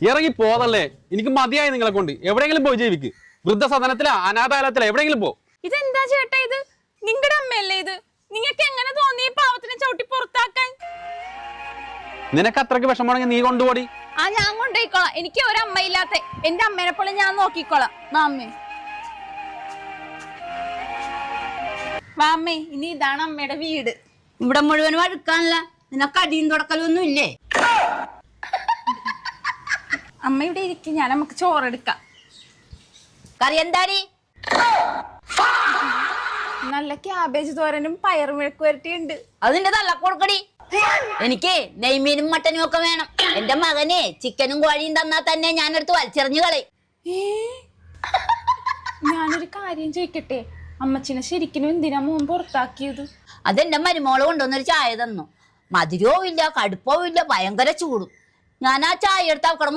ഇറങ്ങി പോതല്ലേ, എനിക്ക് മതിയായി നിങ്ങളെ കൊണ്ട്. എവിടെയെങ്കിലും പോയി ജീവിക്ക്. വൃദ്ധസദനത്തിലോ അനാഥാലയത്തിലോ എവിടെയെങ്കിലും പോ. ഇതെന്താ ചേട്ടാ ഇത്? നിങ്ങളുടെ അമ്മയല്ലേ ഇത്? നിങ്ങൾക്ക് എങ്ങനെ തോന്നി ഈ പാവത്തിനെ ചവിട്ടി പുറത്താക്കാൻ? നിനക്ക് അത്രയ്ക്ക് വിഷമമാണെങ്കിൽ നീ കൊണ്ടുപോടി. ആ ഞാൻ കൊണ്ടുപോയിക്കോളാം. എനിക്ക് ഒരമ്മയില്ലാത്ത എന്റെ അമ്മേനെ പോലെ ഞാൻ നോക്കിക്കോളാം. മാമ്മേ വാമ്മേ, ഇനി ഇതാണ് അമ്മയുടെ വീട്. ഇവിടെ മുഴുവൻ വഴുക്കാനല്ല, നിനക്ക് അടിയും തുടക്കലൊന്നും ഇല്ലേ? അമ്മ ഇവിടെ ഇരിക്കും, ഞാൻ നമുക്ക് ചോറെടുക്കാം. കറി എന്താടി? നല്ല ക്യാബേജ് തോരനും പയറും മെഴുക്ക് വരട്ടിയുണ്ട്. അതിന്റെ തള്ള കൊടുക്കടി. എനിക്ക് നെയ്മീനും മട്ടനും ഒക്കെ വേണം. എന്റെ മകനെ ചിക്കനും കോഴിയും തന്നാ തന്നെ ഞാനെടുത്ത് വലിച്ചെറിഞ്ഞു കളയും. ഞാനൊരു കാര്യം ചോദിക്കട്ടെ, അമ്മച്ചിനെ ശരിക്കും എന്തിനാ മോൻ പുറത്താക്കിയത്? അതെന്റെ മരുമോള് കൊണ്ടുവന്നൊരു ചായ തന്നു. മധുരവും ഇല്ല, കടുപ്പവും ഇല്ല, ഭയങ്കര ചൂടും. ഞാൻ ആ ചായ എടുത്ത് അവക്കടെ